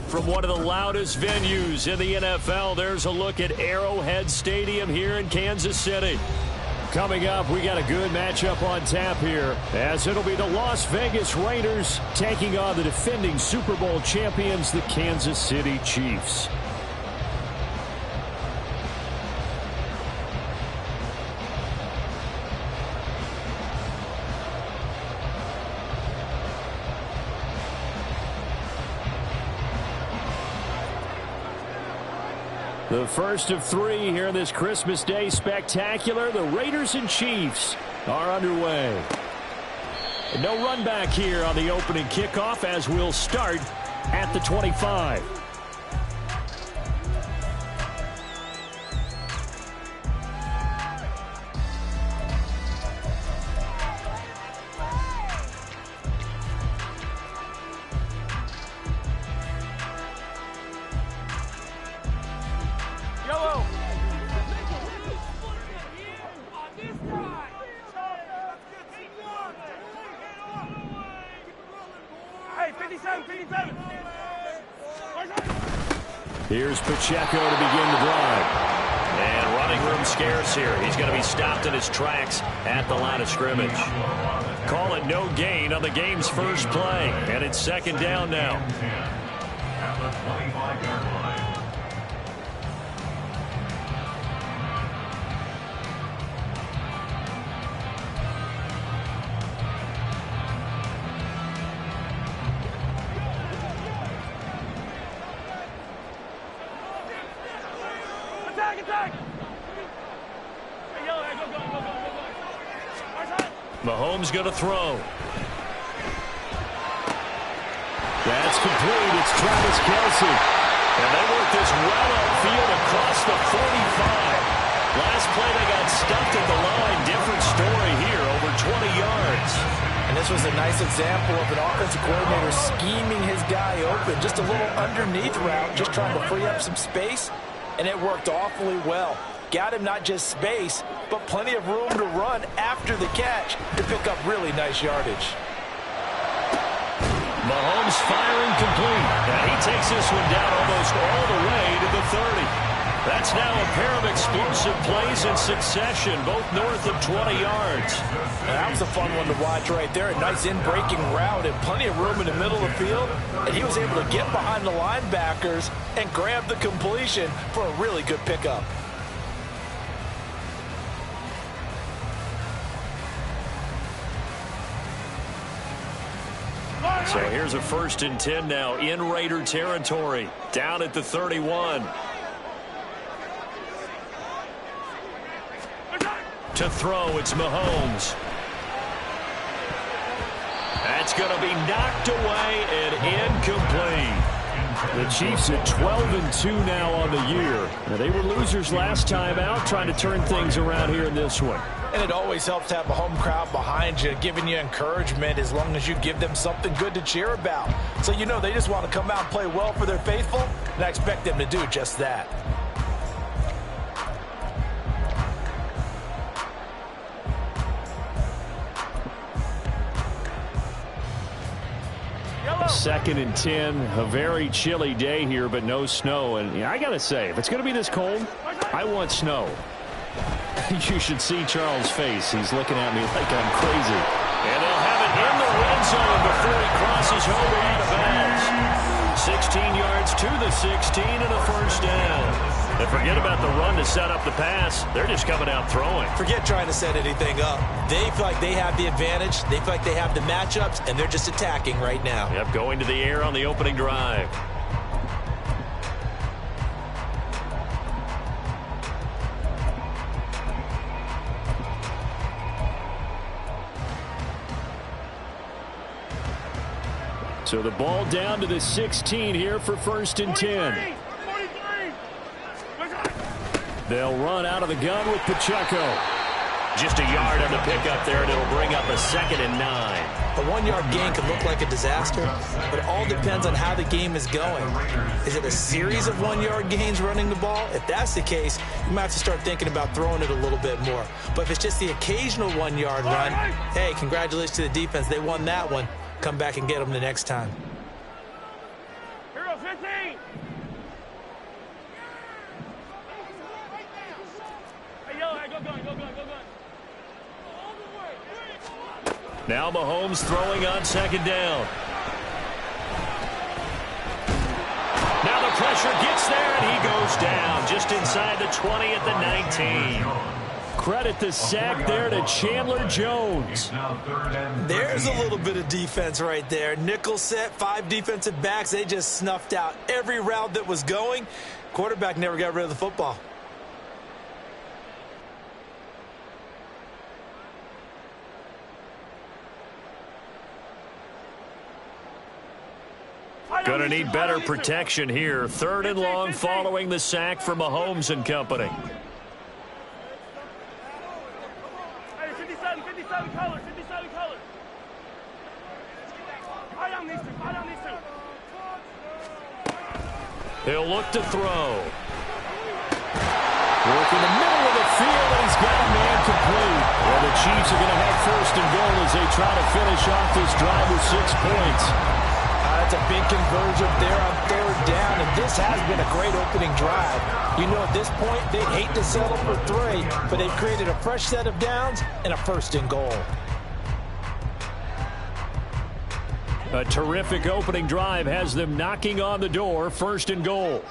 From one of the loudest venues in the NFL, there's a look at Arrowhead Stadium here in Kansas City. Coming up, we got a good matchup on tap here, as it'll be the Las Vegas Raiders taking on the defending Super Bowl champions, the Kansas City Chiefs. The first of three here in this Christmas Day spectacular. The Raiders and Chiefs are underway. And no run back here on the opening kickoff, as we'll start at the 25. Here's Pacheco to begin the drive. And running room scarce here. He's going to be stopped in his tracks at the line of scrimmage. Call it no gain on the game's first play. And it's second down now. At the 25-yard line. Mahomes going to throw. That's complete. It's Travis Kelce. And they work this well upfield across the 45. Last play they got stuffed at the line. Different story here, over 20 yards. And this was a nice example of an offensive coordinator scheming his guy open. Just a little underneath route, just trying to free up some space. And it worked awfully well. Got him not just space, but plenty of room to run after the catch to pick up really nice yardage. Mahomes firing complete. And he takes this one down almost all the way to the 30. That's now a pair of explosive plays in succession, both north of 20 yards. And that was a fun one to watch right there. A nice in-breaking route and plenty of room in the middle of the field. And he was able to get behind the linebackers and grab the completion for a really good pickup. So here's a 1st and 10 now in Raider territory, down at the 31. To throw, it's Mahomes. That's going to be knocked away and incomplete. The Chiefs at 12-2 now on the year. Now, they were losers last time out, trying to turn things around here in this one. And it always helps to have a home crowd behind you, giving you encouragement as long as you give them something good to cheer about. So you know they just want to come out and play well for their faithful, and I expect them to do just that. Second and 10, a very chilly day here, but no snow. And I got to say, if it's going to be this cold, I want snow. You should see Charles' face. He's looking at me like I'm crazy. And they'll have it in the red zone before he crosses over out of bounds. 16 yards to the 16 and a first down. And forget about the run to set up the pass. They're just coming out throwing. Forget trying to set anything up. They feel like they have the advantage. They feel like they have the matchups, and they're just attacking right now. Yep, going to the air on the opening drive. So the ball down to the 16 here for 1st and 10. They'll run out of the gun with Pacheco. Just a yard on the pickup there, and it'll bring up a 2nd and 9. A 1-yard gain can look like a disaster, but it all depends on how the game is going. Is it a series of 1-yard gains running the ball? If that's the case, you might have to start thinking about throwing it a little bit more. But if it's just the occasional 1-yard run, hey, congratulations to the defense. They won that one. Come back and get them the next time. Hero 15! Hey, yo, go gun. Now Mahomes throwing on 2nd down. Now the pressure gets there, and he goes down just inside the 20 at the 19. Credit the sack there to Chandler Jones. There's a little bit of defense right there. Nickel set, 5 defensive backs. They just snuffed out every route that was going. Quarterback never got rid of the football. Going to need better protection here. 3rd and long following the sack from Mahomes and company. Hey, 57 colors. Fight on these two. He'll look to throw. Work in the middle of the field, and he's got a man complete. Well, the Chiefs are going to have 1st and goal as they try to finish off this drive with 6 points. That's a big conversion there on 3rd down, and this has been a great opening drive. You know, at this point, they'd hate to settle for 3, but they've created a fresh set of downs and a 1st and goal. A terrific opening drive has them knocking on the door. 1st and goal.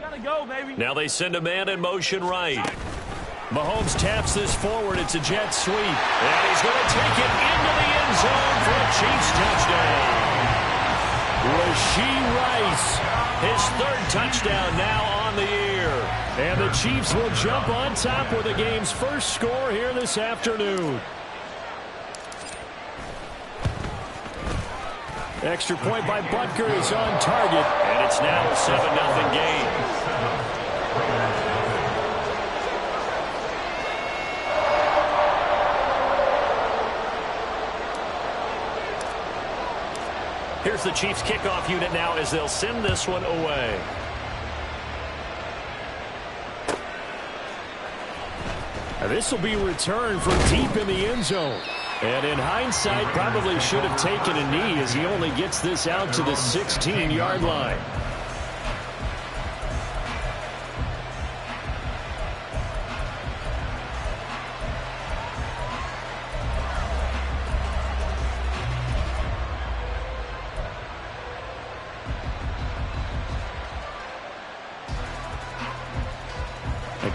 Gotta go, baby. Now they send a man in motion right. Mahomes taps this forward. It's a jet sweep. And he's going to take it into the end zone for a Chiefs touchdown. Rashee Rice, his 3rd touchdown now on the year. And the Chiefs will jump on top with the game's first score here this afternoon. Extra point by Butker is on target, and it's now a 7-0 game. Here's the Chiefs kickoff unit now as they'll send this one away. Now this will be returned from deep in the end zone. And in hindsight, probably should have taken a knee as he only gets this out to the 16-yard line.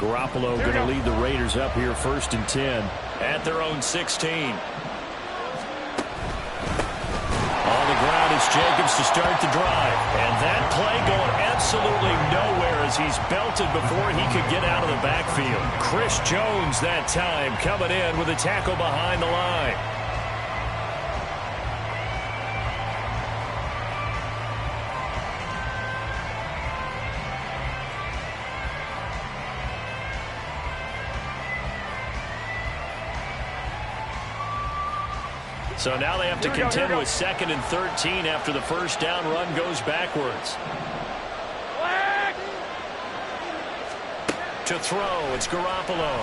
Garoppolo going to lead the Raiders up here 1st and 10 at their own 16. On the ground is Jacobs to start the drive. And that play going absolutely nowhere as he's belted before he could get out of the backfield. Chris Jones that time coming in with a tackle behind the line. So now they have to contend with 2nd and 13 after the 1st down run goes backwards. To throw, it's Garoppolo.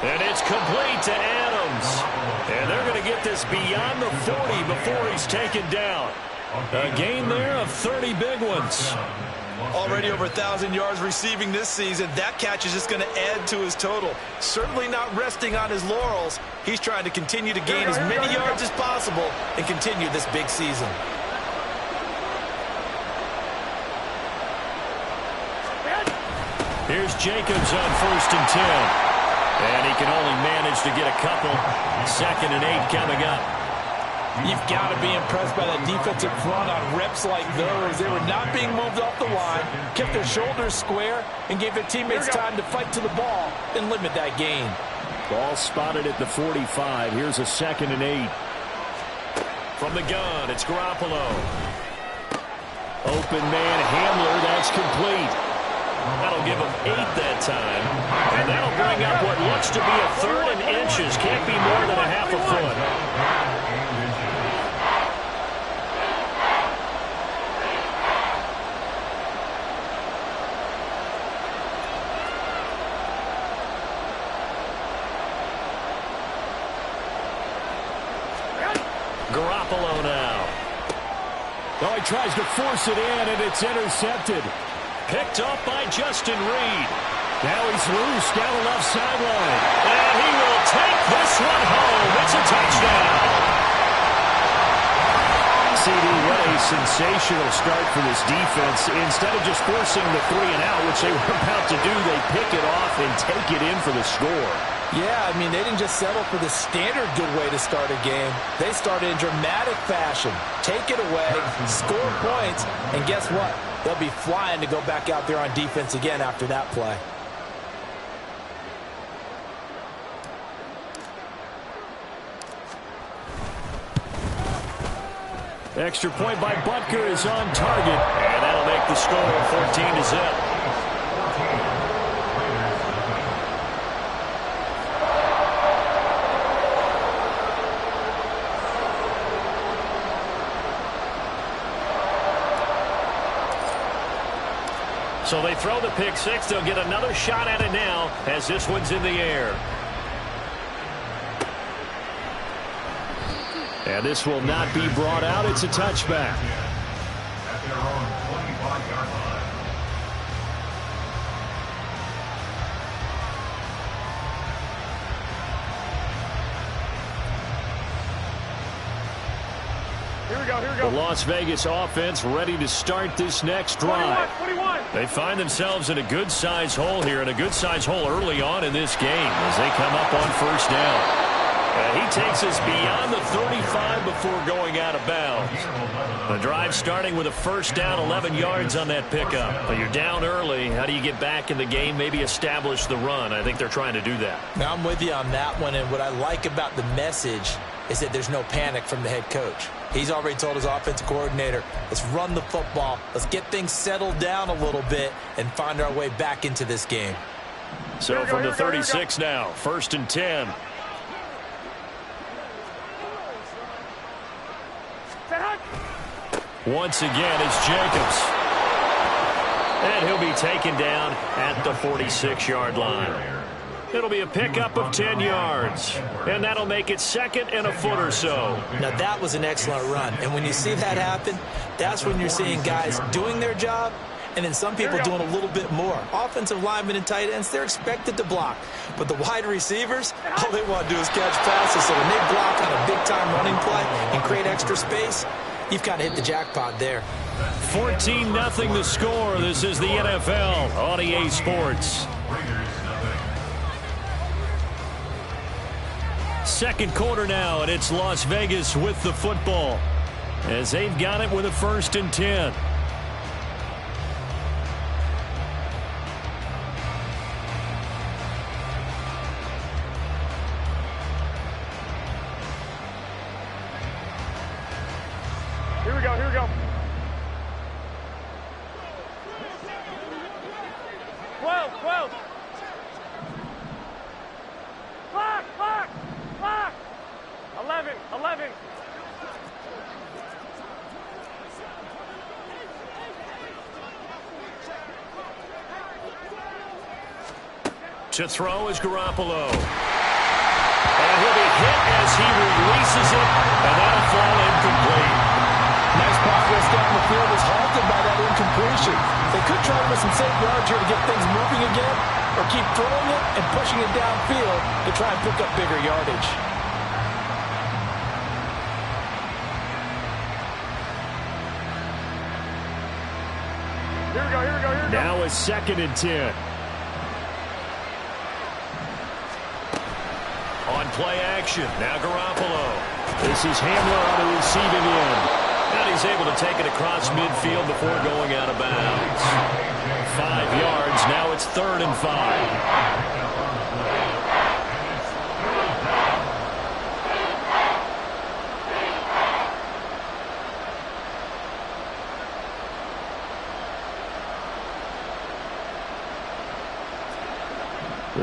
And it's complete to Adams. And they're going to get this beyond the 40 before he's taken down. A gain there of 30 big ones. Already over 1,000 yards receiving this season. That catch is just going to add to his total. Certainly not resting on his laurels. He's trying to continue to gain as many yards as possible and continue this big season. Here's Jacobs on 1st and 10. And he can only manage to get a couple. 2nd and 8 coming up. You've got to be impressed by that defensive front on reps like those. They were not being moved off the line, kept their shoulders square, and gave their teammates time to fight to the ball and limit that gain. Ball spotted at the 45. Here's a 2nd and 8. From the gun, it's Garoppolo. Open man Hamler, that's complete. That'll give him 8 that time. And that'll looks to be a third and inches. Can't be more than a half a foot. Garoppolo now. Oh, he tries to force it in, and it's intercepted. Picked up by Justin Reed. Now he's loose down the left sideline. And he will take this one home. It's a touchdown. CD, what a sensational start for this defense. Instead of just forcing the 3 and out, which they were about to do, they pick it off and take it in for the score. Yeah, I mean, they didn't just settle for the standard good way to start a game. They started in dramatic fashion. Take it away, score points, and guess what? They'll be flying to go back out there on defense again after that play. Extra point by Butker is on target, and that'll make the score 14-0. So they throw the pick six. They'll get another shot at it now as this one's in the air. And this will not be brought out. It's a touchback. At their own 25-yard line. Here we go, here we go. The Las Vegas offense ready to start this next drive. 21. They find themselves in a good-size hole here, and a good-size hole early on in this game as they come up on first down. And he takes us beyond the 35 before going out of bounds. The drive starting with a first down, 11 yards on that pickup. But you're down early. How do you get back in the game, maybe establish the run? I think they're trying to do that. Now, I'm with you on that one, and what I like about the message is that there's no panic from the head coach. He's already told his offensive coordinator, let's run the football, let's get things settled down a little bit and find our way back into this game. So from the 36 now, 1st and 10. Once again, it's Jacobs. And he'll be taken down at the 46-yard line. It'll be a pickup of 10 yards. And that'll make it 2nd and a foot or so. Now, that was an excellent run. And when you see that happen, that's when you're seeing guys doing their job and then some people doing a little bit more. Offensive linemen and tight ends, they're expected to block. But the wide receivers, all they want to do is catch passes. So when they block on a big-time running play and create extra space, you've kind of hit the jackpot there. 14-0 the score. This is the NFL on EA Sports. Second quarter now, and it's Las Vegas with the football as they've got it with a 1st and 10. Here we go, here we go. 12. Clock. 11. To throw is Garoppolo. And he'll be hit as he releases it, and that'll fall incomplete. Nice progress down the field is halted by that incompletion. They could try with some safe yards here to get things moving again, or keep throwing it and pushing it downfield to try and pick up bigger yardage. Here we go. Now a 2nd and 10. On play action, now Garoppolo. This is Hamler on the receiving end. And he's able to take it across midfield before going out of bounds. 5 yards, now it's 3rd and 5.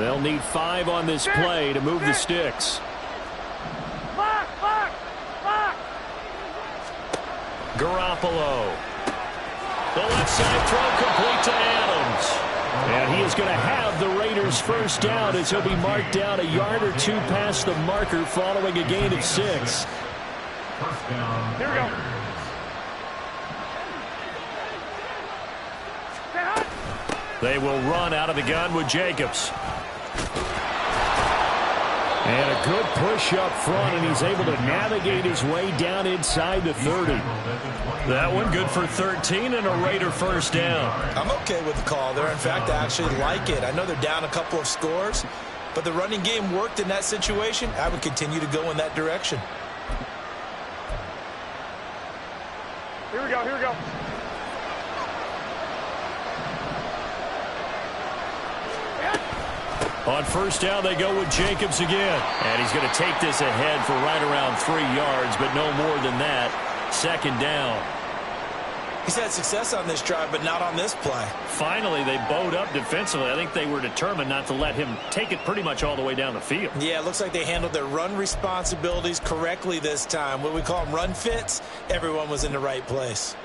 They'll need 5 on this play to move the sticks. Garoppolo. The left side throw complete to Adams. And he is going to have the Raiders first down as he'll be marked down a yard or 2 past the marker following a gain of 6. Here we go. They will run out of the gun with Jacobs. And a good push up front, and he's able to navigate his way down inside the 30. That one good for 13 and a Raider first down. I'm okay with the call there. In fact, I actually like it. I know they're down a couple of scores, but the running game worked in that situation. I would continue to go in that direction. Here we go, here we go. On first down, they go with Jacobs again. And he's going to take this ahead for right around 3 yards, but no more than that. Second down. He's had success on this drive, but not on this play. Finally, they bowed up defensively. I think they were determined not to let him take it pretty much all the way down the field. Yeah, it looks like they handled their run responsibilities correctly this time. What we call them run fits, everyone was in the right place.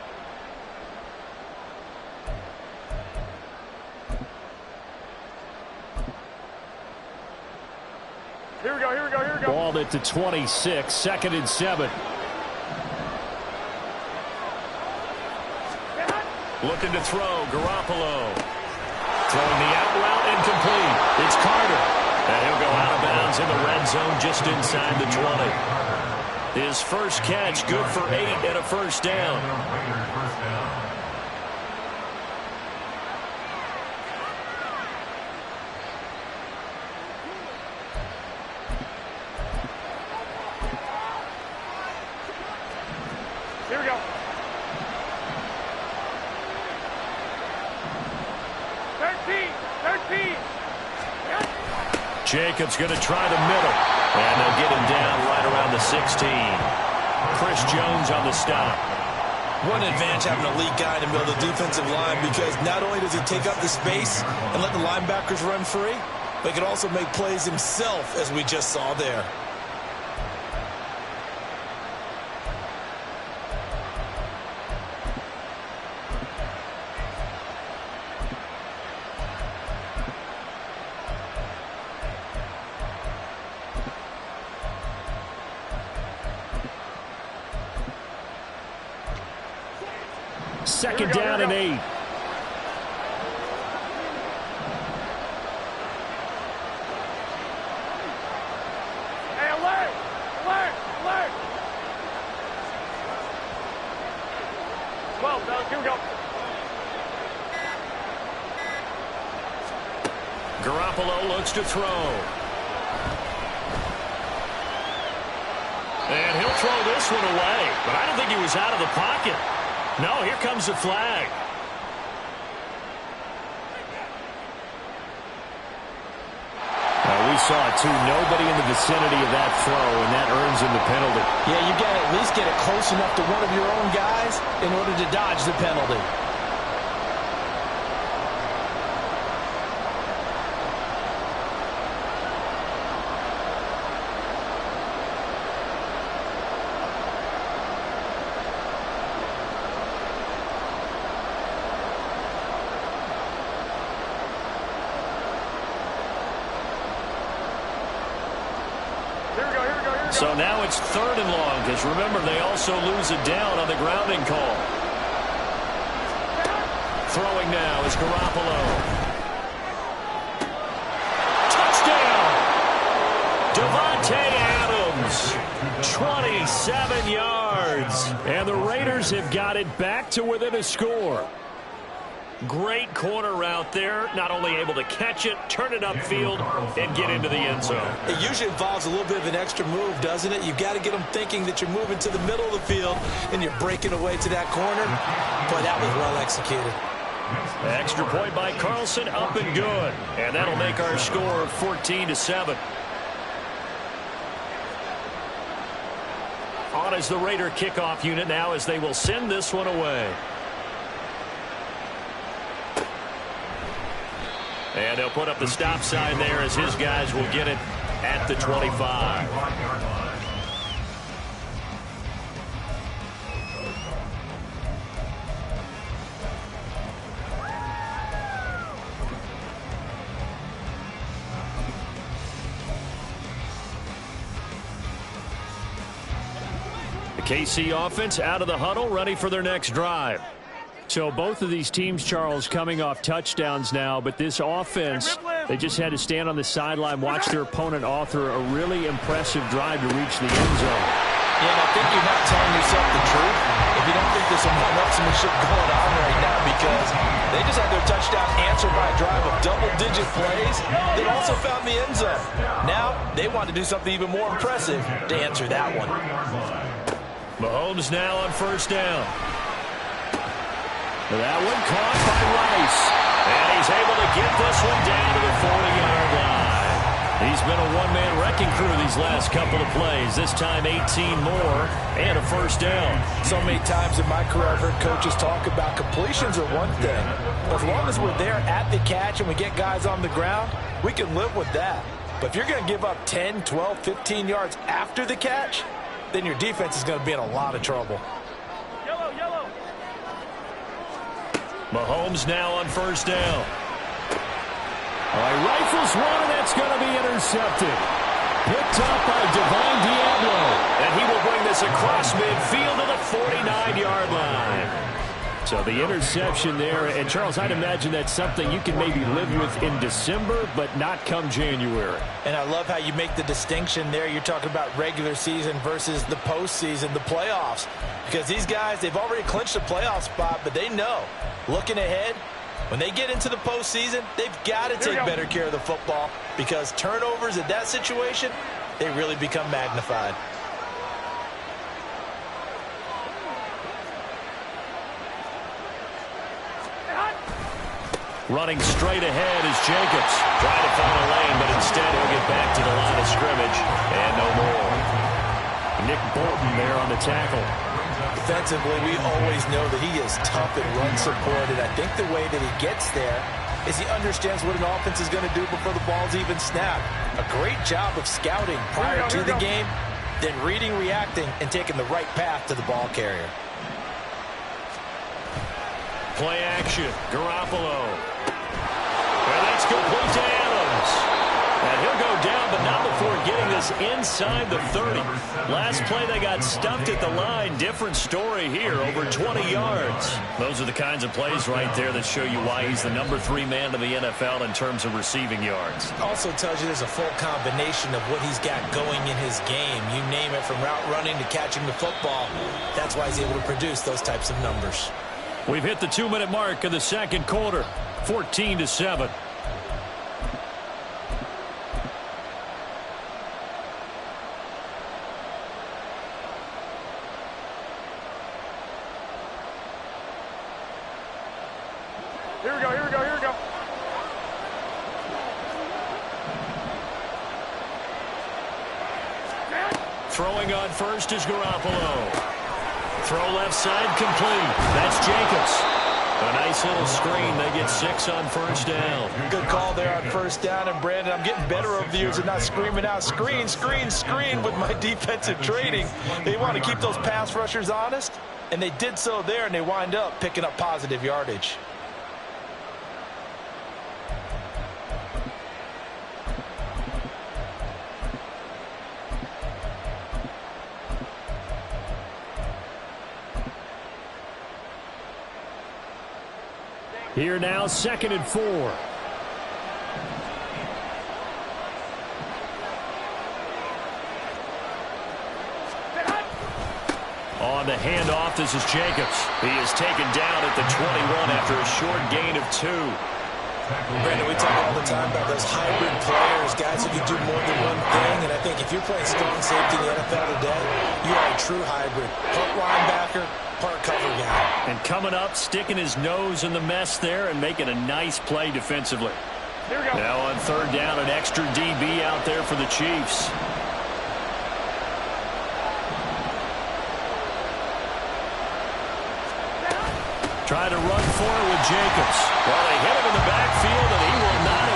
Here we go, here we go, here we go. Ball at the 26, 2nd and 7. Looking to throw, Garoppolo. Throwing the out route incomplete. It's Carter. And he'll go out of bounds in the red zone just inside the 20. His first catch, good for 8 and a first down. Here we go. 13. Jacobs going to try the middle. And they'll get him down right around the 16. Chris Jones on the stop. What an advantage having a lead guy in the middle of the defensive line, because not only does he take up the space and let the linebackers run free, but he can also make plays himself, as we just saw there. Second down and 8. Hey, alert! Alert! Alert! 12, fellas, here we go. Garoppolo looks to throw. And he'll throw this one away. But I don't think he was out of the pocket. No, here comes the flag. We saw it, too. Nobody in the vicinity of that throw, and that earns him the penalty. Yeah, you got to at least get it close enough to one of your own guys in order to dodge the penalty. So now it's 3rd and long, because remember, they also lose it down on the grounding call. Throwing now is Garoppolo. Touchdown! Davante Adams, 27 yards. And the Raiders have got it back to within a score. Great corner route there. Not only able to catch it, turn it upfield, and get into the end zone. It usually involves a little bit of an extra move, doesn't it? You've got to get them thinking that you're moving to the middle of the field and you're breaking away to that corner. But that was well executed. Extra point by Carlson, up and good. And that'll make our score 14-7. On is the Raider kickoff unit now as they will send this one away. And they'll put up the stop sign there as his guys will get it at the 25. The KC offense out of the huddle, ready for their next drive. So both of these teams, Charles, coming off touchdowns now, but this offense, they just had to stand on the sideline, watch their opponent author a really impressive drive to reach the end zone. Yeah, and I think you're not telling yourself the truth if you don't think there's some one-upsmanship going on right now, because they just had their touchdown answered by a drive of double-digit plays that also found the end zone. Now they want to do something even more impressive to answer that one. Mahomes now on first down. That one caught by Rice. And he's able to get this one down to the 40-yard line. He's been a one-man wrecking crew these last couple of plays. This time 18 more and a first down. So many times in my career I've heard coaches talk about completions are one thing. As long as we're there at the catch and we get guys on the ground, we can live with that. But if you're going to give up 10, 12, 15 yards after the catch, then your defense is going to be in a lot of trouble. Yellow. Mahomes now on first down. All right, rifles one, and that's going to be intercepted. Picked up by Divine Diablo. And he will bring this across midfield to the 49-yard line. So the interception there, and Charles, I'd imagine that's something you can maybe live with in December, but not come January. And I love how you make the distinction there. You're talking about regular season versus the postseason, the playoffs. Because these guys, they've already clinched a playoff spot, but they know, looking ahead, when they get into the postseason, they've got to take better care of the football, because turnovers in that situation, they really become magnified. Running straight ahead is Jacobs. Trying to find a lane, but instead he'll get back to the line of scrimmage. And no more. Nick Bolton there on the tackle. Defensively, we always know that he is tough and run support, and I think the way that he gets there is he understands what an offense is going to do before the ball's even snapped. A great job of scouting prior to the game, then reading, reacting, and taking the right path to the ball carrier. Play action. Garoppolo. And that's complete to Adams. And he'll go down, but not before getting this inside the 30. Last play, they got stuffed at the line. Different story here, over 20 yards. Those are the kinds of plays right there that show you why he's the #3 man to the NFL in terms of receiving yards. Also tells you there's a full combination of what he's got going in his game. You name it, from route running to catching the football. That's why he's able to produce those types of numbers. We've hit the 2-minute mark of the second quarter, 14-7. Here we go. Throwing on first is Garoppolo. Throw left side complete. That's Jacobs. A nice little screen. They get 6 on first down. Good call there on first down. And, Brandon, I'm getting better over the years and not screaming out, screen with my defensive training. They want to keep those pass rushers honest, and they did so there, and they wind up picking up positive yardage. Here now, 2nd and 4. On the handoff, this is Jacobs. He is taken down at the 21 after a short gain of 2. Brandon, we talk all the time about those hybrid players, guys who can do more than one thing. And I think if you're playing strong safety in the NFL today, you are a true hybrid. Part linebacker, part cover guy. And coming up, sticking his nose in the mess there and making a nice play defensively. Here we go. Now on 3rd down, an extra DB out there for the Chiefs. Try to run for it with Jacobs. Well, they hit him in the backfield, and he will not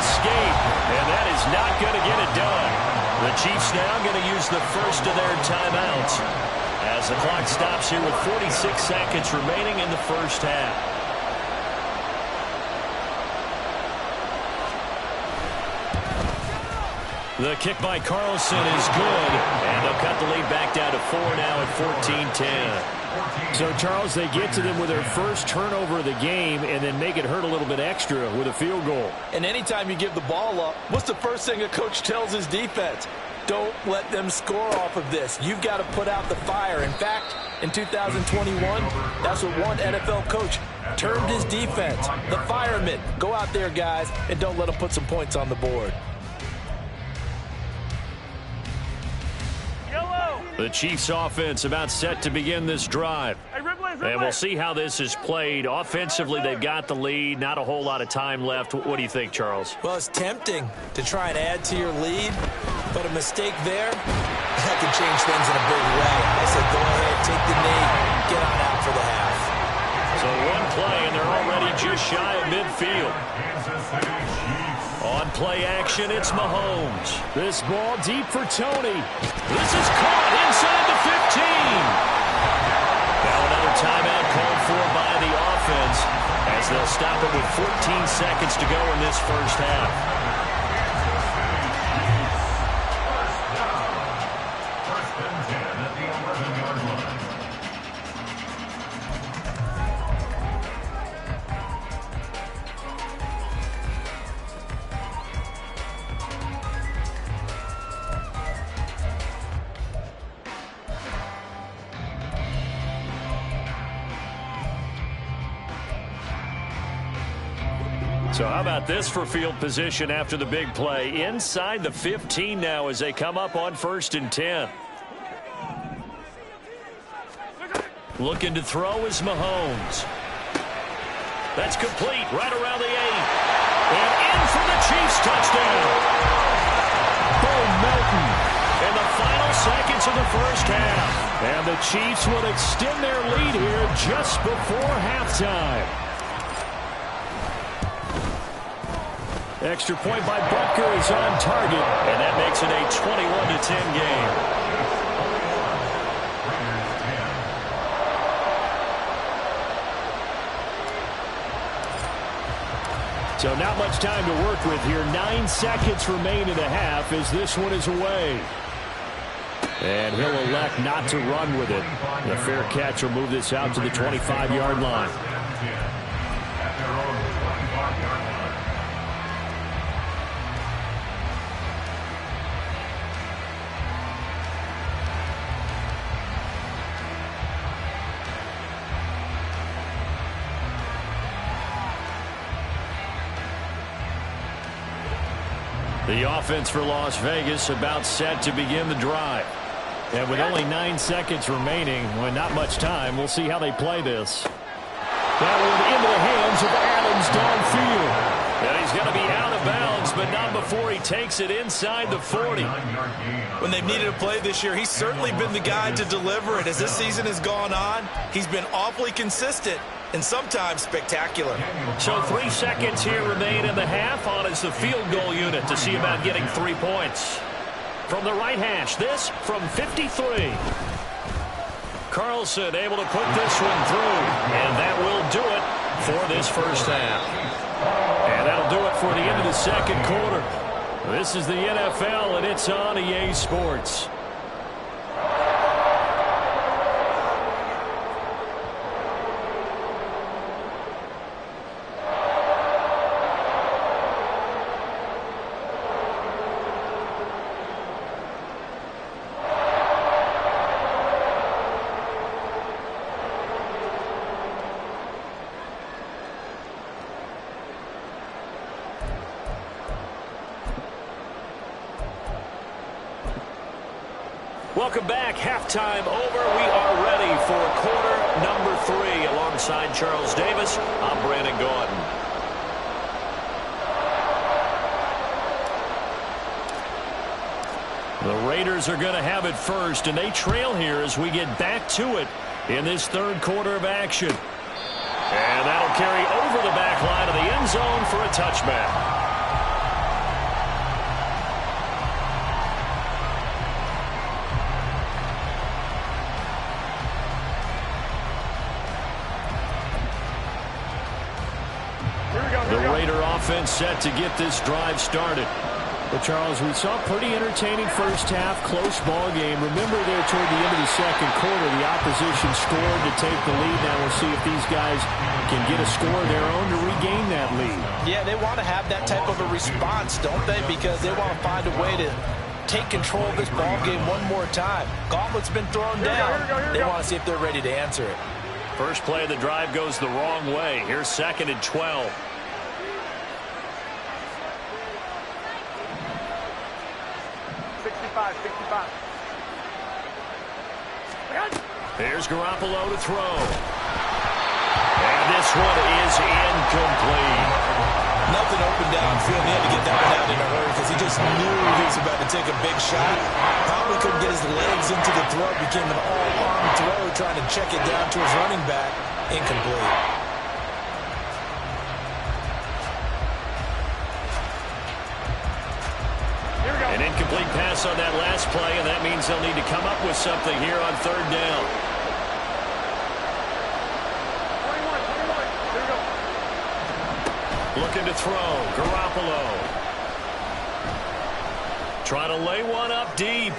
not going to get it done. The Chiefs now going to use the first of their timeouts as the clock stops here with 46 seconds remaining in the first half. The kick by Carlson is good, and they'll cut the lead back down to 4 now at 14-10. So, Charles, they get to them with their first turnover of the game and then make it hurt a little bit extra with a field goal. And anytime you give the ball up, what's the first thing a coach tells his defense? Don't let them score off of this. You've got to put out the fire. In fact, in 2021, that's what one NFL coach termed his defense, the firemen. Go out there, guys, and don't let them put some points on the board. The Chiefs offense about set to begin this drive. And we'll see how this is played. Offensively, they've got the lead. Not a whole lot of time left. What do you think, Charles? Well, it's tempting to try and add to your lead, but a mistake there, that can change things in a big way. I said go ahead, take the knee, get on out for the half. So one play, and they're already just shy of midfield. On play action, it's Mahomes. This ball deep for Tony. This is caught inside the 15. Now another timeout called for by the offense as they'll stop it with 14 seconds to go in this first half. So how about this for field position after the big play? Inside the 15 now as they come up on 1st and 10. Looking to throw is Mahomes. That's complete right around the 8. And in for the Chiefs touchdown. Bo Melton. In the final seconds of the first half. And the Chiefs will extend their lead here just before halftime. Extra point by Butker is on target. And that makes it a 21-10 game. So not much time to work with here. 9 seconds remain in the half as this one is away. And he'll elect not to run with it. The fair catch will move this out to the 25-yard line. The offense for Las Vegas about set to begin the drive. And with only 9 seconds remaining, well, not much time, we'll see how they play this. That one into the hands of Adams downfield. And he's going to be out of bounds, but not before he takes it inside the 40. When they've needed a play this year, he's certainly been the guy to deliver it. As this season has gone on, he's been awfully consistent and sometimes spectacular. So 3 seconds here remain in the half. On is the field goal unit to see about getting 3 points. From the right hash, this from 53. Carlson able to put this one through, and that will do it for this first half. And that'll do it for the end of the second quarter. This is the NFL, and it's on EA Sports. Welcome back. Halftime over. We are ready for quarter number 3. Alongside Charles Davis, I'm Brandon Gordon. The Raiders are going to have it first, and they trail here as we get back to it in this third quarter of action. And that'll carry over the back line of the end zone for a touchback. The Raider offense set to get this drive started. But, Charles, we saw a pretty entertaining first half, close ball game. Remember there toward the end of the second quarter, the opposition scored to take the lead. Now we'll see if these guys can get a score of their own to regain that lead. Yeah, they want to have that type of a response, don't they? Because they want to find a way to take control of this ball game one more time. Gauntlet's been thrown down. They want to see if they're ready to answer it. First play of the drive goes the wrong way. Here's 2nd and 12. Here's Garoppolo to throw. And this one is incomplete. Nothing open downfield. He had to get that one out in a hurry because he just knew he was about to take a big shot. Probably couldn't get his legs into the throw. Became an all-arm throw, trying to check it down to his running back. Incomplete. An incomplete pass on that last play, and that means they'll need to come up with something here on 3rd down. Looking to throw. Garoppolo. Trying to lay one up deep.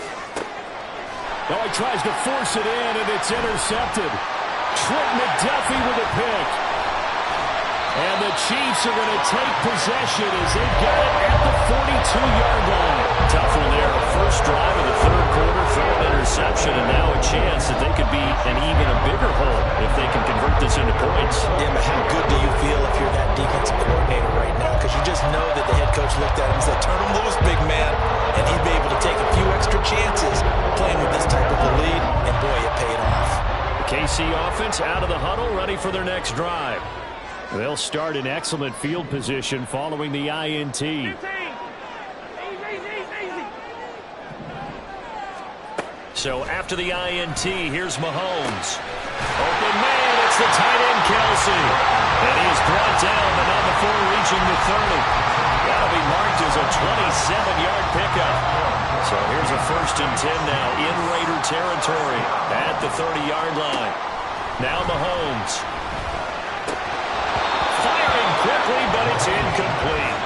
Oh, he tries to force it in, and it's intercepted. Trent McDuffie with a pick. And the Chiefs are going to take possession as they've got it at the 42-yard line. Tough one there. First drive of the 3rd quarter, throw an interception, and now a chance that they could be an even a bigger hole if they can convert this into points. Yeah, but how good do you feel if you're that defensive coordinator right now? Because you just know that the head coach looked at him and said, turn him loose, big man. And he'd be able to take a few extra chances playing with this type of a lead, and boy, it paid off. The KC offense out of the huddle, ready for their next drive. They'll start in excellent field position following the INT. So after the INT, here's Mahomes. Open man, it's the tight end, Kelsey. And he is brought down, but not before reaching the 30. That'll be marked as a 27-yard pickup. So here's a 1st and 10 now in Raider territory at the 30-yard line. Now Mahomes. Firing quickly, but it's incomplete.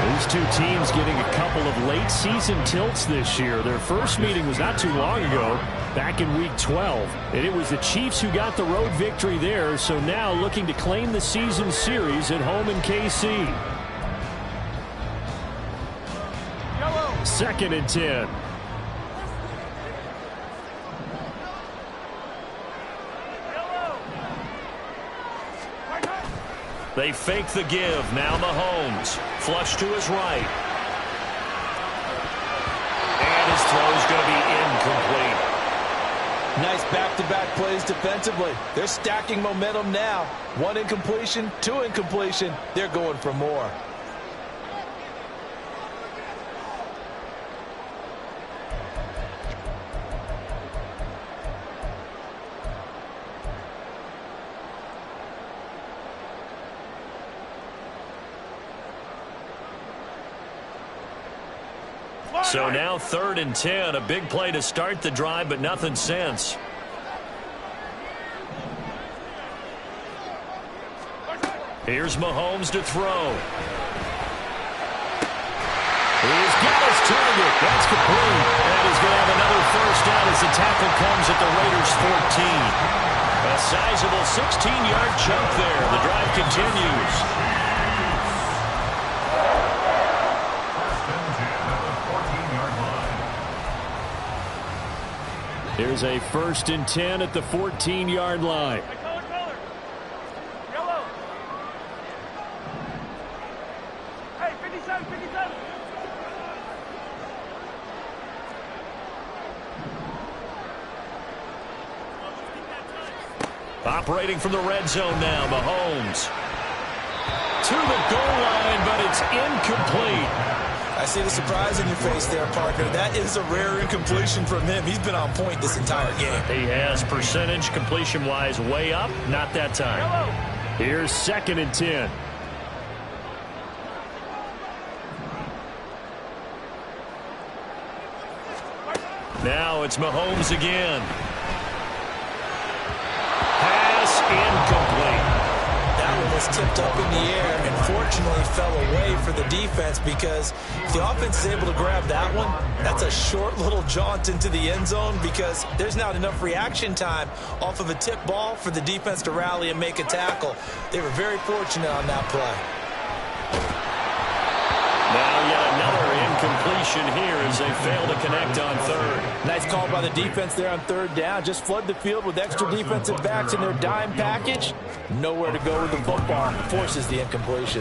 These two teams getting a couple of late season tilts this year. Their first meeting was not too long ago, back in week 12. And it was the Chiefs who got the road victory there, so now looking to claim the season series at home in KC. 2nd and 10. They fake the give. Now Mahomes. Flush to his right. And his throw is going to be incomplete. Nice back-to-back plays defensively. They're stacking momentum now. 1 incompletion, 2 incompletion. They're going for more. So now 3rd and 10. A big play to start the drive, but nothing since. Here's Mahomes to throw. He's got his target. That's complete. And he's going to have another first down as the tackle comes at the Raiders' 14. A sizable 16-yard chunk there. The drive continues. There's a 1st and 10 at the 14-yard line. Yellow. Hey, 57, 57. Operating from the red zone now, Mahomes. To the goal line, but it's incomplete. I see the surprise in your face there, partner. That is a rare incompletion from him. He's been on point this entire game. He has percentage completion-wise way up. Not that time. Here's 2nd and 10. Now it's Mahomes again. Pass incomplete. That one was tipped up in the air and fortunately fell away for the defense, because if the offense is able to grab that one, that's a short little jaunt into the end zone, because there's not enough reaction time off of a tip ball for the defense to rally and make a tackle. They were very fortunate on that play. Now yet another incompletion here as they fail to connect on third. Nice call by the defense there on third down. Just flood the field with extra defensive backs in their dime package. Nowhere to go with the football. Forces the incompletion.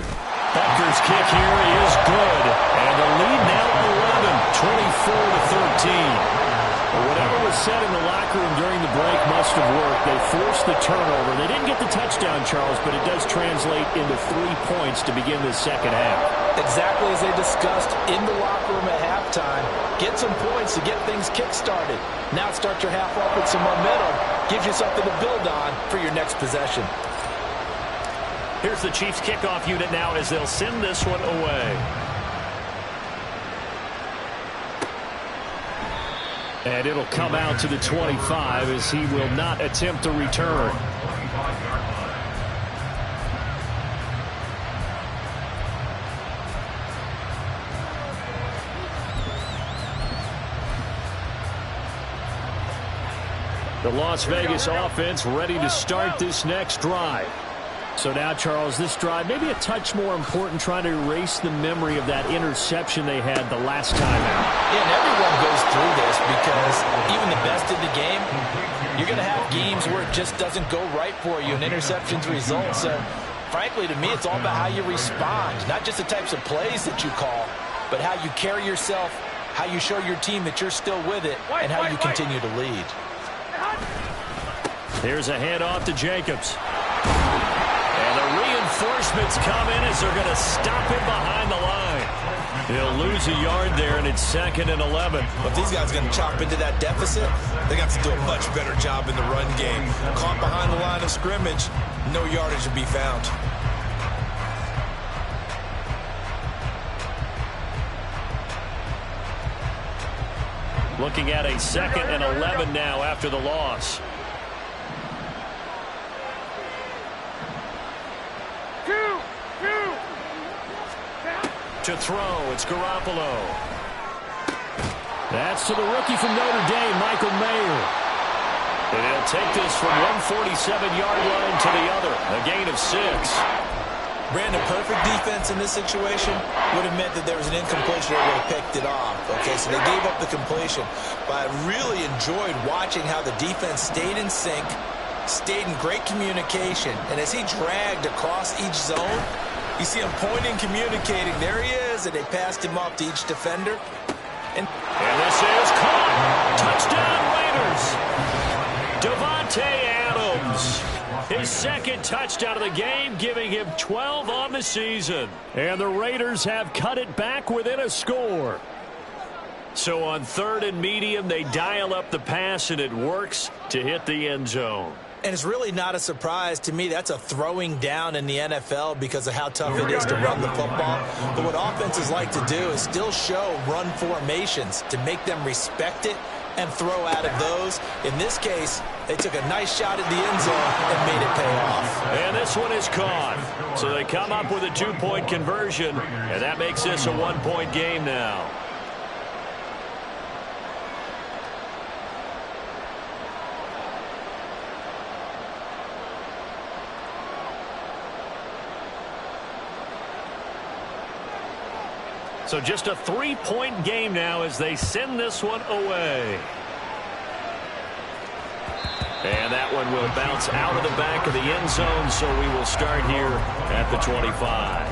Becker's kick here is good. And the lead now 11, 24-13. Whatever was said in the locker room during the break must have worked. They forced the turnover. They didn't get the touchdown, Charles, but it does translate into 3 points to begin the second half. Exactly as they discussed in the locker room at halftime. Get some points to get things kick-started. Now start your half off with some momentum. Gives you something to build on for your next possession. Here's the Chiefs kickoff unit now as they'll send this one away. And it'll come out to the 25 as he will not attempt to return. The Las Vegas offense ready to start this next drive. So now, Charles, this drive maybe a touch more important, trying to erase the memory of that interception they had the last time out. Yeah, and everyone goes through this, because even the best in the game, you're going to have games where it just doesn't go right for you and interceptions result. So, frankly, to me, it's all about how you respond, not just the types of plays that you call, but how you carry yourself, how you show your team that you're still with it, and how you continue to lead. Here's a handoff to Jacobs. And the reinforcements come in as they're going to stop him behind the line. He'll lose a yard there, and it's 2nd and 11. But these guys are going to chop into that deficit. They got to do a much better job in the run game. Caught behind the line of scrimmage, no yardage to be found. Looking at a 2nd and 11 now after the loss. To throw, it's Garoppolo. That's to the rookie from Notre Dame, Michael Mayer. And he'll take this from 147-yard line to the other, a gain of 6. Brandon, perfect defense in this situation would have meant that there was an incompletion that would have picked it off. Okay, so they gave up the completion. But I really enjoyed watching how the defense stayed in sync, stayed in great communication. And as he dragged across each zone, you see him pointing, communicating. There he is, and they passed him off to each defender. And this is caught. Touchdown, Raiders. Devontae Adams. His 2nd touchdown of the game, giving him 12 on the season. And the Raiders have cut it back within a score. So on 3rd and medium, they dial up the pass, and it works to hit the end zone. And it's really not a surprise to me. That's a throwing down in the NFL because of how tough it is to run the football. But what offenses like to do is still show run formations to make them respect it and throw out of those. In this case, they took a nice shot at the end zone and made it pay off. And this one is caught. So they come up with a 2-point conversion, and that makes this a 1-point game now. So just a 3-point game now as they send this one away. And that one will bounce out of the back of the end zone, so we will start here at the 25.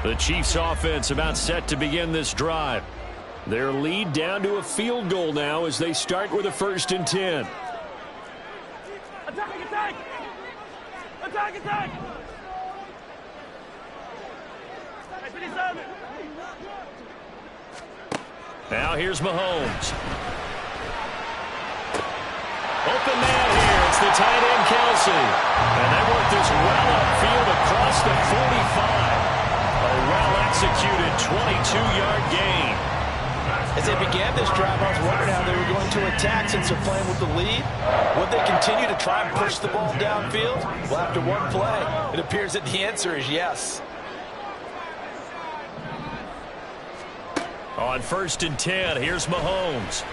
The Chiefs offense about set to begin this drive. Their lead down to a field goal now as they start with a 1st and 10. Attack, attack! Attack, attack! Now here's Mahomes. Open man here. It's the tight end, Kelsey. And they work this well upfield across the 45. A well-executed 22-yard gain. As they began this drive, I was wondering how they were going to attack since they're playing with the lead. Would they continue to try and push the ball downfield? Well, after one play, it appears that the answer is yes. On 1st and 10, here's Mahomes.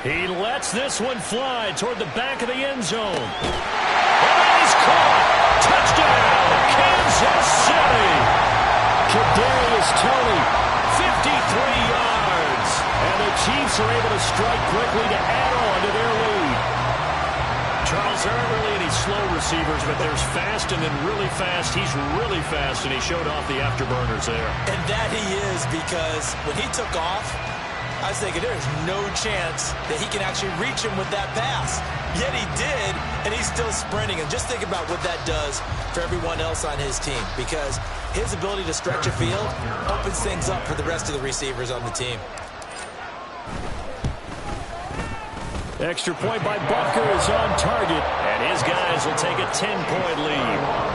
He lets this one fly toward the back of the end zone. And he's caught. Touchdown, Kansas City. Kadarius Toney, 53 yards. and the Chiefs are able to strike quickly to add on to their lead. Charles, there aren't really any slow receivers, but there's fast and then really fast. He's really fast, and he showed off the afterburners there. And that he is, because when he took off, I was thinking there's no chance that he can actually reach him with that pass. Yet he did, and he's still sprinting. And just think about what that does for everyone else on his team, because his ability to stretch a field opens things up for the rest of the receivers on the team. Extra point by Butker is on target. And his guys will take a 10-point lead.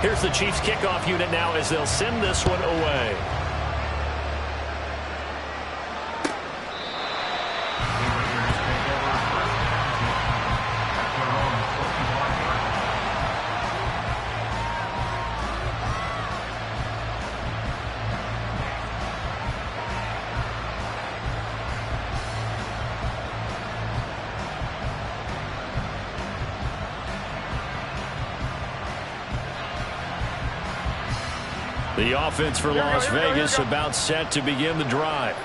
Here's the Chiefs kickoff unit now as they'll send this one away. The offense for Las Vegas about set to begin the drive.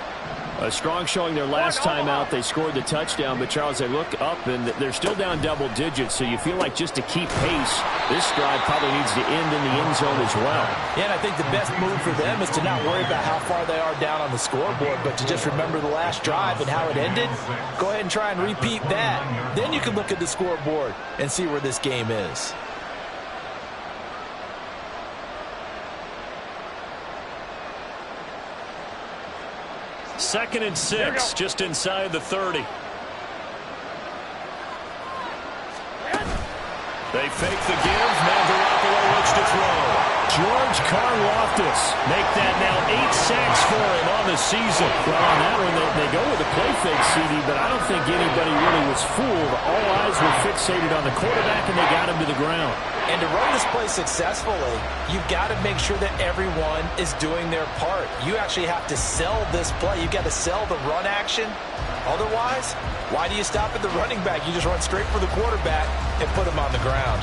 A strong showing their last time out. They scored the touchdown, but Charles, they look up and they're still down double digits, so you feel like just to keep pace, this drive probably needs to end in the end zone as well. Yeah, and I think the best move for them is to not worry about how far they are down on the scoreboard, but to just remember the last drive and how it ended. Go ahead and try and repeat that. Then you can look at the scoreboard and see where this game is. Second and 6, just inside the 30. They fake the give. Now Garoppolo looks to throw. George Karlaftis. Make that now 8 sacks for him on the season. Well, on that one, they go with a play fake, CD, but I don't think anybody really was fooled. All eyes were fixated on the quarterback, and they got him to the ground. And to run this play successfully, you've got to make sure that everyone is doing their part. You actually have to sell this play. You've got to sell the run action. Otherwise, why do you stop at the running back? You just run straight for the quarterback and put him on the ground.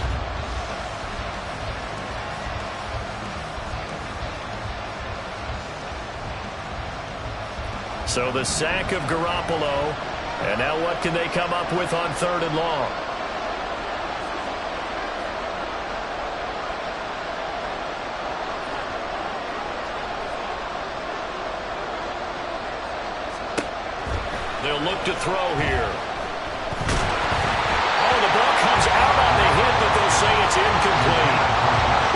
So the sack of Garoppolo. And now what can they come up with on 3rd and long? They'll look to throw here. Oh, the ball comes out on the hit, but they'll say it's incomplete.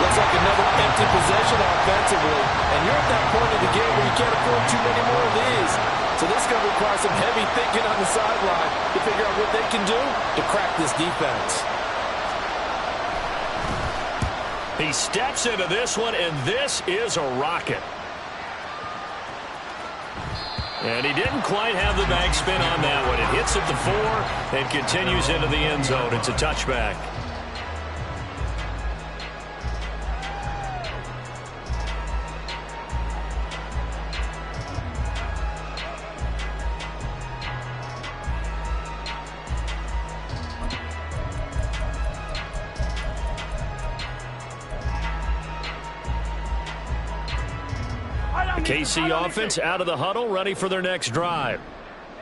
Looks like another empty possession offensively. And you're at that point of the game where you can't afford too many more of these. So this is going to require some heavy thinking on the sideline to figure out what they can do to crack this defense. He steps into this one, and this is a rocket. And he didn't quite have the backspin on that one. It hits at the 4 and continues into the end zone. It's a touchback. The KC offense out of the huddle, ready for their next drive.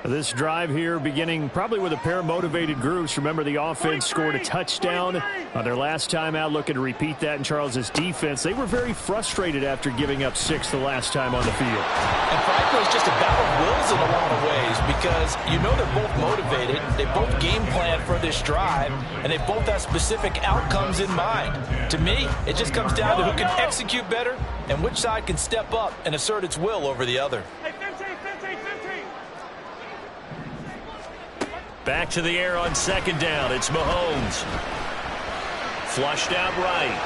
This drive here beginning probably with a pair of motivated groups. Remember, the offense scored a touchdown on their last time out, looking to repeat that in Charles's defense. They were very frustrated after giving up 6 the last time on the field. And frankly, it's just a battle of wills in a lot of ways because you know they're both motivated. They both game plan for this drive, and they both have specific outcomes in mind. To me, it just comes down to who can execute better and which side can step up and assert its will over the other. Back to the air on second down. It's Mahomes. Flushed out right.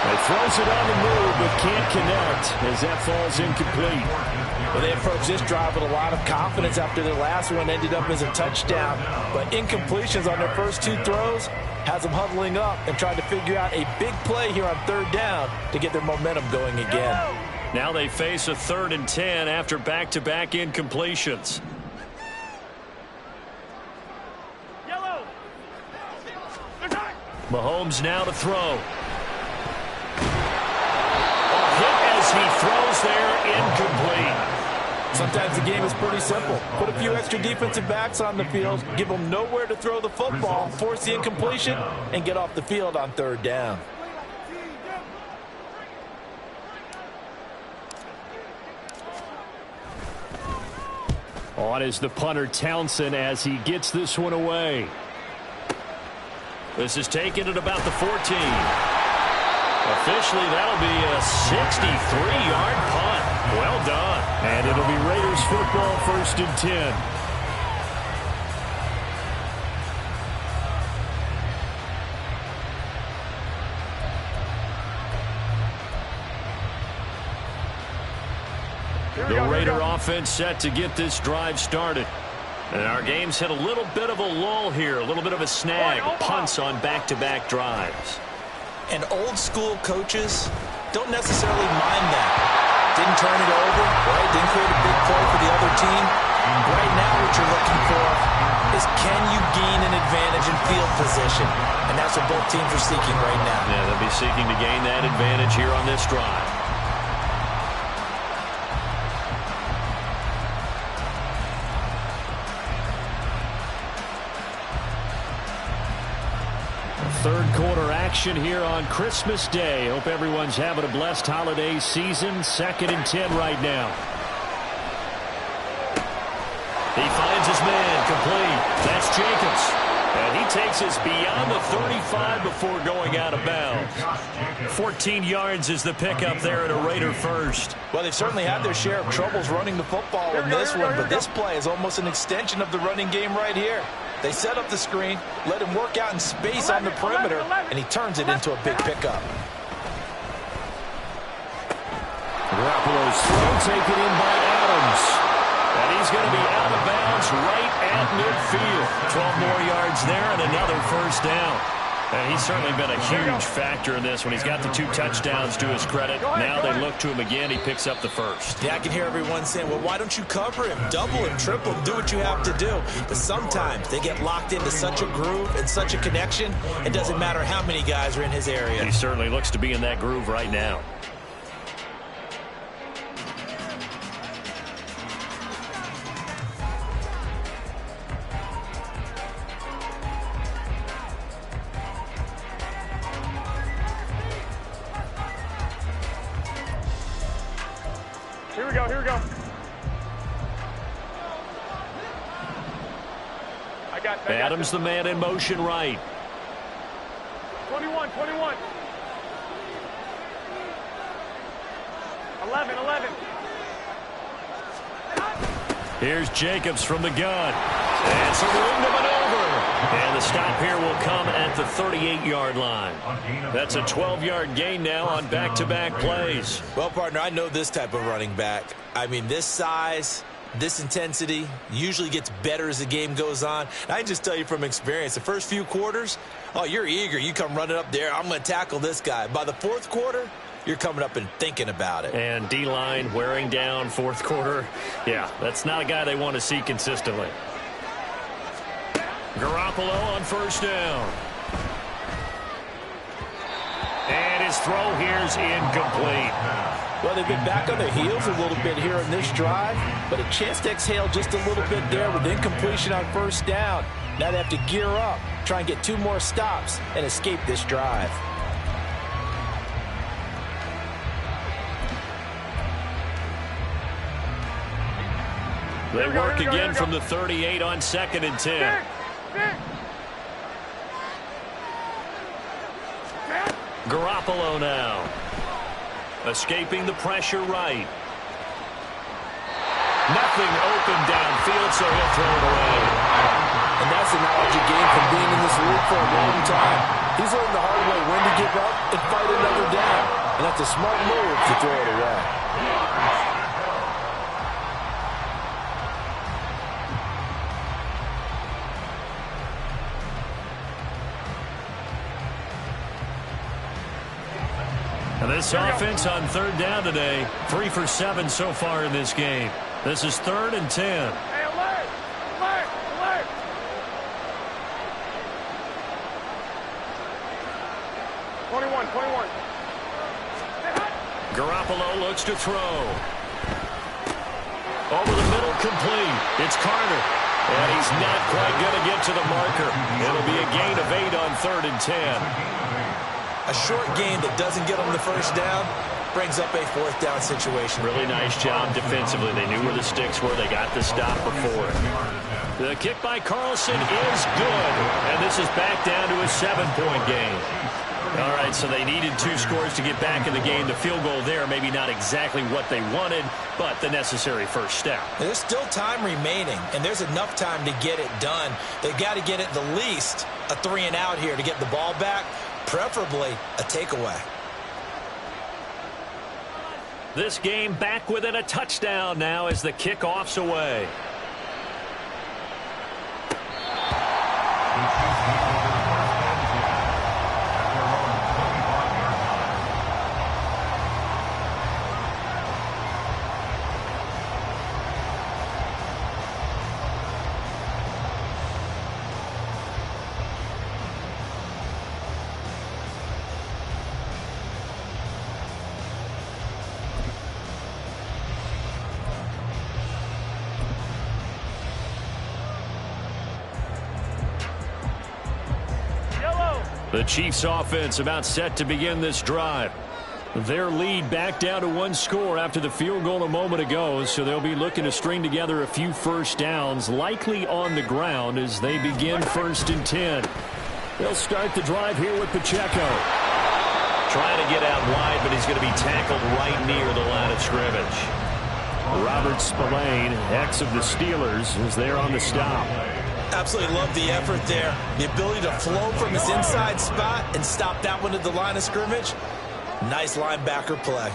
He throws it on the move, but can't connect as that falls incomplete. Well, they approached this drive with a lot of confidence after their last one ended up as a touchdown. But incompletions on their first 2 throws has them huddling up and trying to figure out a big play here on third down to get their momentum going again. Now they face a 3rd and 10 after back-to-back incompletions. Mahomes now to throw. Hit as he throws there, incomplete. Sometimes the game is pretty simple. Put a few extra defensive backs on the field, give them nowhere to throw the football, force the incompletion, and get off the field on third down. On is the punter Townsend as he gets this one away. This is taken at about the 14. Officially, that'll be a 63-yard punt. Well done. And it'll be Raiders football, 1st and 10. The Raider offense set to get this drive started. And our game's hit a little bit of a lull here, a little bit of a snag, punts on back-to-back drives. And old-school coaches don't necessarily mind that. Didn't turn it over, right? Didn't create a big play for the other team. Right now what you're looking for is can you gain an advantage in field position? And that's what both teams are seeking right now. Yeah, they'll be seeking to gain that advantage here on this drive. Third quarter action here on Christmas Day. Hope everyone's having a blessed holiday season. 2nd and 10 right now. He finds his man complete. That's Jacobs. And he takes us beyond the 35 before going out of bounds. 14 yards is the pickup there at a Raider first. Well, they've certainly had their share of troubles running the football in this one, but this play is almost an extension of the running game right here. They set up the screen, let him work out in space on the perimeter, and he turns it into a big pickup. Garoppolo's throw taken in by Adams. And he's going to be out of bounds right at midfield. 12 more yards there and another first down. And he's certainly been a huge factor in this when he's got the 2 touchdowns to his credit. Now they look to him again. He picks up the first. Yeah, I can hear everyone saying, well, why don't you cover him? Double him, triple him, do what you have to do. But sometimes they get locked into such a groove and such a connection, it doesn't matter how many guys are in his area. He certainly looks to be in that groove right now. Here we go, here we go. I got Adams the man in motion right. 21, 21. 11. Here's Jacobs from the gun. And some room to maneuver. And the stop here will come at the 38-yard line. That's a 12-yard gain now on back-to-back plays. Well, partner, I know this type of running back. I mean, this size, this intensity usually gets better as the game goes on. And I can just tell you from experience, the first few quarters, oh, you're eager. You come running up there, I'm going to tackle this guy. By the fourth quarter, you're coming up and thinking about it. And D-line wearing down fourth quarter. Yeah, that's not a guy they want to see consistently. Garoppolo on first down. And his throw here is incomplete. Well, they've been back on their heels a little bit here in this drive. but a chance to exhale just a little bit there with incompletion on first down. Now they have to gear up, try and get 2 more stops, and escape this drive. They work again from the 38 on 2nd and 10. Garoppolo now. Escaping the pressure right. Nothing open downfield, so he'll throw it away. And that's the knowledge he gained from being in this league for a long time. He's learned the hard way when to give up and fight another down. And that's a smart move to throw it away. And this offense on 3rd down today, 3 for 7 so far in this game. This is 3rd and 10. Hey, alert! Alert! Alert! Garoppolo looks to throw. Over the middle, complete. It's Carter. And he's not quite going to get to the marker. It'll be a gain of 8 on 3rd and 10. A short game that doesn't get them the first down brings up a 4th down situation. Really nice job defensively. They knew where the sticks were. They got the stop before it. The kick by Carlson is good. And this is back down to a 7-point game. All right, so they needed 2 scores to get back in the game. The field goal there, maybe not exactly what they wanted, but the necessary first step. There's still time remaining, and there's enough time to get it done. They've got to get at the least a 3-and-out here to get the ball back, preferably a takeaway. This game back within a touchdown now as the kickoff's away. The Chiefs offense about set to begin this drive. Their lead back down to 1 score after the field goal a moment ago, so they'll be looking to string together a few first downs, likely on the ground as they begin 1st and 10. They'll start the drive here with Pacheco. Trying to get out wide, but he's going to be tackled right near the line of scrimmage. Robert Spillane, ex of the Steelers, is there on the stop. Absolutely love the effort there. The ability to flow from his inside spot and stop that one at the line of scrimmage. Nice linebacker play.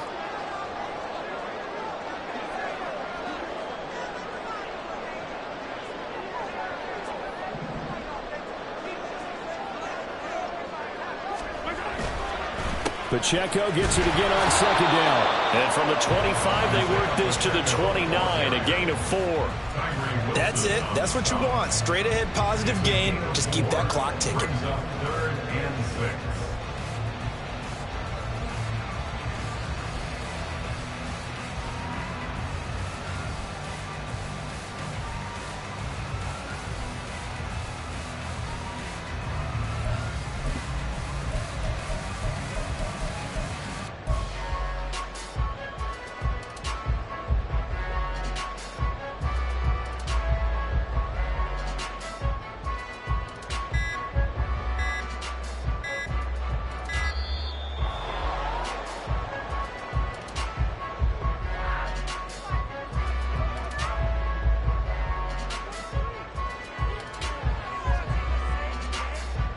Pacheco gets it again on 2nd down. And from the 25, they work this to the 29, a gain of 4. That's it. That's what you want. Straight ahead positive gain. Just keep that clock ticking.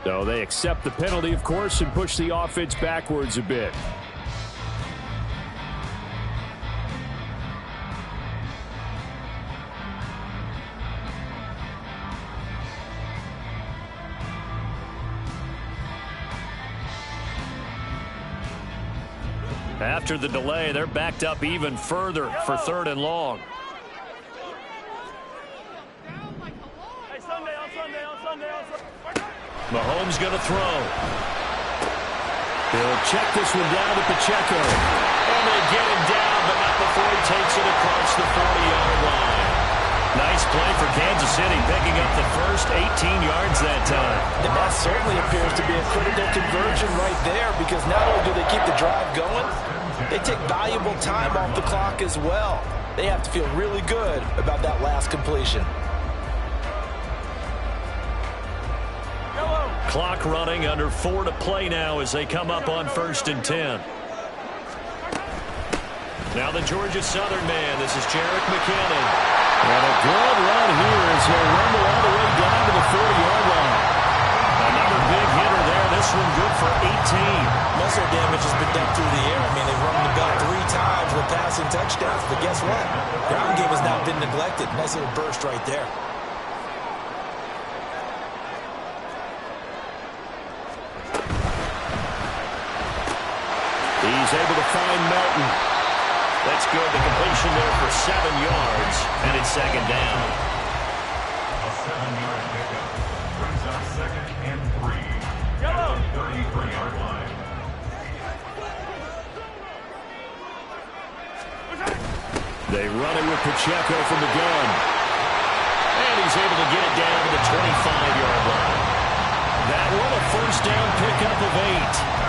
So they accept the penalty, of course, and push the offense backwards a bit. After the delay, they're backed up even further for 3rd and long. Mahomes going to throw. He'll check this one down to Pacheco. And they get him down, but not before he takes it across the 40-yard line. Nice play for Kansas City, picking up the first 18 yards that time. And that certainly appears to be a critical conversion right there, because not only do they keep the drive going, they take valuable time off the clock as well. They have to feel really good about that last completion. Clock running, under 4 to play now as they come up on 1st and 10. Now the Georgia Southern man, this is Jarek McKinnon. And a good run here as he'll rumble all the way down to the 40-yard line. Another big hitter there, this one good for 18. Muscle damage has been done through the air. I mean, they've run the ball 3 times with passing touchdowns, but guess what? Ground game has now been neglected. Nice little burst right there. He's able to find Melton. That's good. The completion there for 7 yards, and it's 2nd down. A 7-yard pickup brings up 2nd and 3 at the 33-yard line. They run it with Pacheco from the gun. And he's able to get it down to the 25-yard line. That one a 1st down pickup of 8.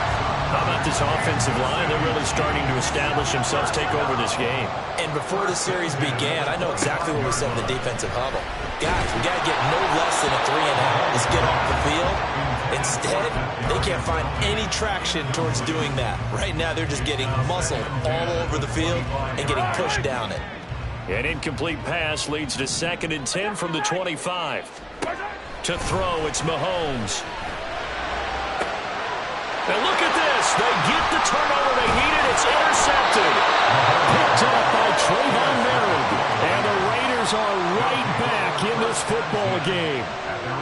How about this offensive line? They're really starting to establish themselves, take over this game. And before the series began, I know exactly what we said in the defensive huddle. Guys, we got to get no less than a 3-and-out. Let's get off the field. Instead, they can't find any traction towards doing that. Right now, they're just getting muscled all over the field and getting pushed down it. An incomplete pass leads to 2nd and 10 from the 25. To throw, it's Mahomes. Now look at this. They get the turnover they needed. It's intercepted. Picked up by Trayvon Merritt. And the Raiders are right back in this football game.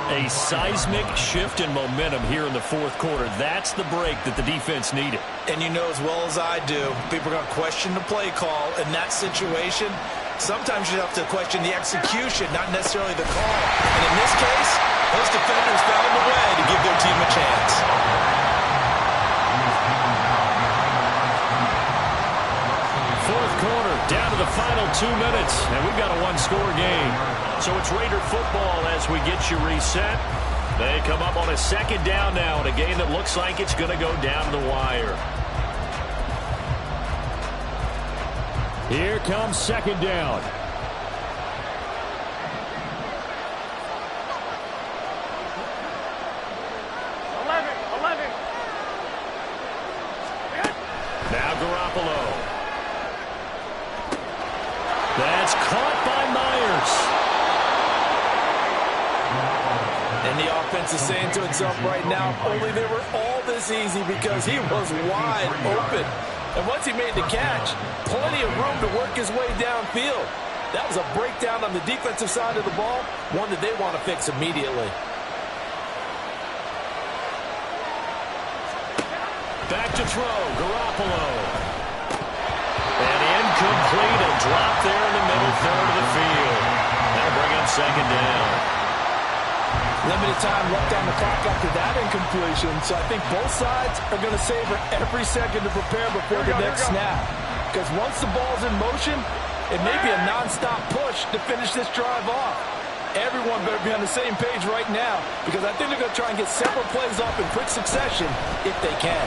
A seismic shift in momentum here in the 4th quarter. That's the break that the defense needed. And you know as well as I do, people are going to question the play call in that situation. Sometimes you have to question the execution, not necessarily the call. And in this case, those defenders found a way to give their team a chance. 4th quarter, down to the final 2 minutes, and we've got a 1-score game. So it's Raider football as we get you reset. They come up on a 2nd down now in a game that looks like it's going to go down the wire. Here comes 2nd down. Now Garoppolo. That's caught by Myers. And the offense is saying to itself right now, if only they were all this easy, because he was wide open. And once he made the catch, plenty of room to work his way downfield. That was a breakdown on the defensive side of the ball, one that they want to fix immediately. Back to throw, Garoppolo. And incomplete, a drop there in the middle third of the field. That'll bring up 2nd down. Limited time left on the clock after that incompletion, so I think both sides are going to savor every second to prepare before the next snap. Because once the ball's in motion, it may be a non-stop push to finish this drive off. Everyone better be on the same page right now, because I think they're going to try and get several plays off in quick succession if they can.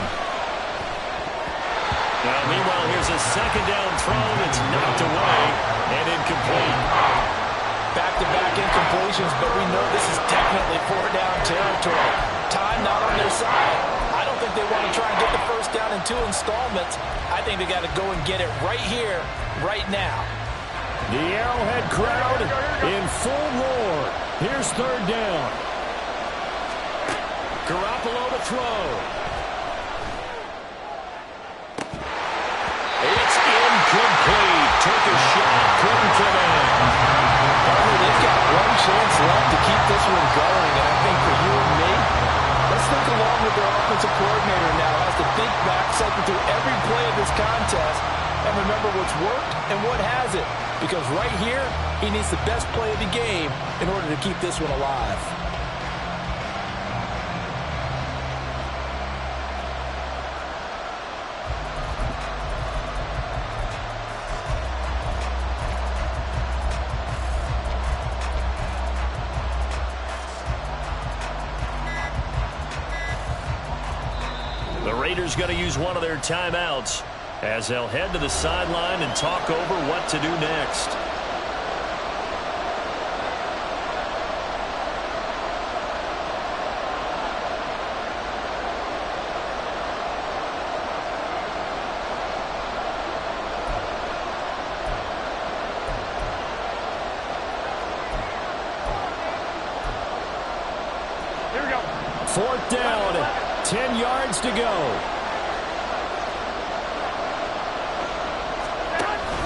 Now, meanwhile, here's a 2nd down throw that's knocked away and incomplete. Back-to-back incompletions, but we know this is definitely 4-down territory. Time not on their side. I don't think they want to try and get the 1st down in 2 installments. I think they got to go and get it right here, right now. The Arrowhead crowd in full roar. Here's 3rd down. Garoppolo to throw. It's incomplete. Took a shot, couldn't get in. They've got one chance left to keep this one going, and I think for you and me, let's think along with their offensive coordinator now. Has to think back, cycle through every play of this contest, and remember what's worked and what hasn't. Because right here, he needs the best play of the game in order to keep this one alive. The Raiders going to use one of their timeouts as they'll head to the sideline and talk over what to do next. Here we go. 4th down, 10 yards to go.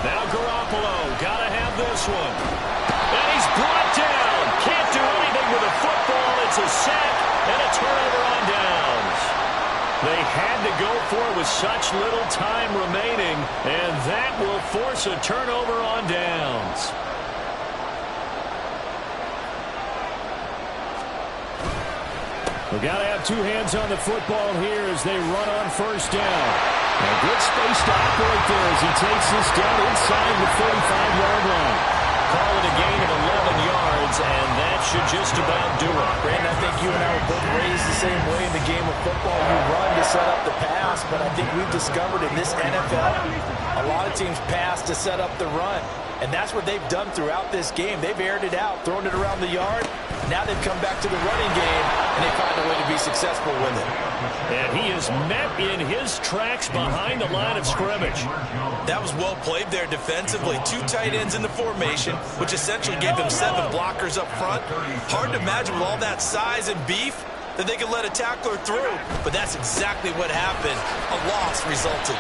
Now Garoppolo, gotta have this one. And he's brought down. Can't do anything with a football. It's a sack and a turnover on downs. They had to go for it with such little time remaining, and that will force a turnover on downs. We've got to have two hands on the football here as they run on 1st down. A good space to operate there as he takes this down inside the 45-yard line. Call it a gain of 11 yards, and that should just about do it. Brandon, I think you and I were both raised the same way in the game of football. You run to set up the pass, but I think we've discovered in this NFL, a lot of teams pass to set up the run. And that's what they've done throughout this game. They've aired it out, thrown it around the yard. Now they've come back to the running game, and they find a way to be successful with it. And he is met in his tracks behind the line of scrimmage. That was well played there defensively. 2 tight ends in the formation, which essentially gave them 7 blockers up front. Hard to imagine with all that size and beef that they could let a tackler through. But that's exactly what happened. A loss resulted.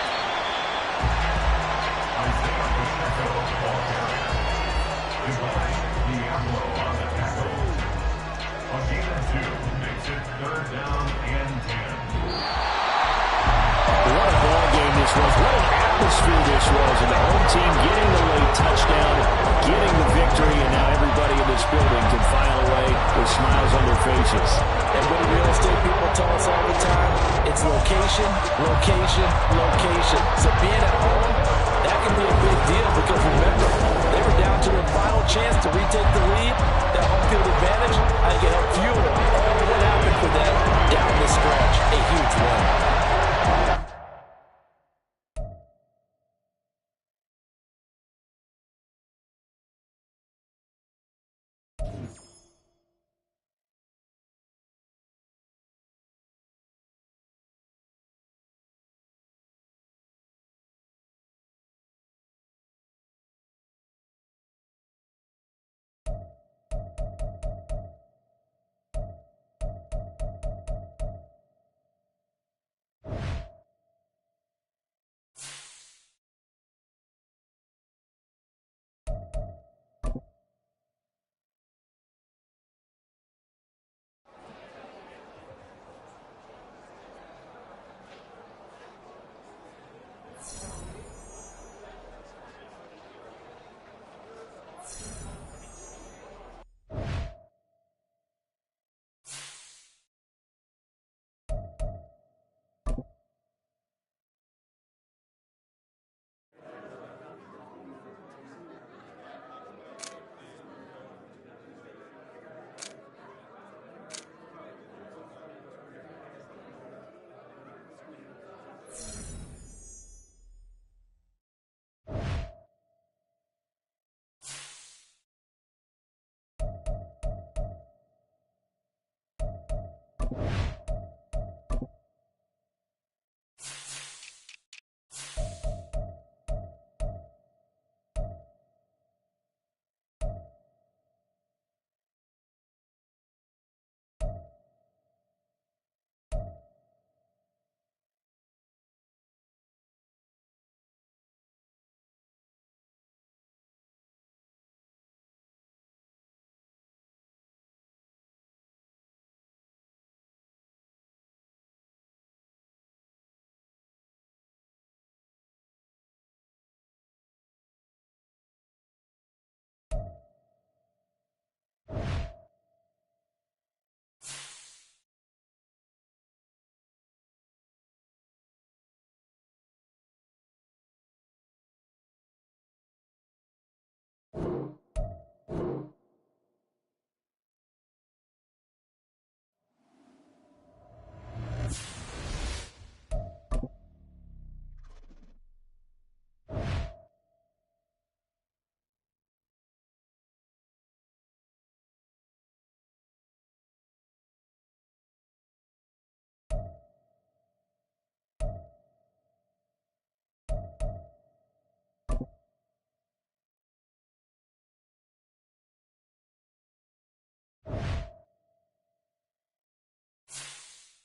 What a ball game this was. What an atmosphere this was. And the home team getting the late touchdown, getting the victory, and now everybody in this building can file away with smiles on their faces. And what do real estate people tell us all the time? It's location, location, location. So being at home, that can be a big deal because remember, they were down to their final chance to retake the lead. That home field advantage, I think it helped fuel all of what happened for them down the stretch. A huge win.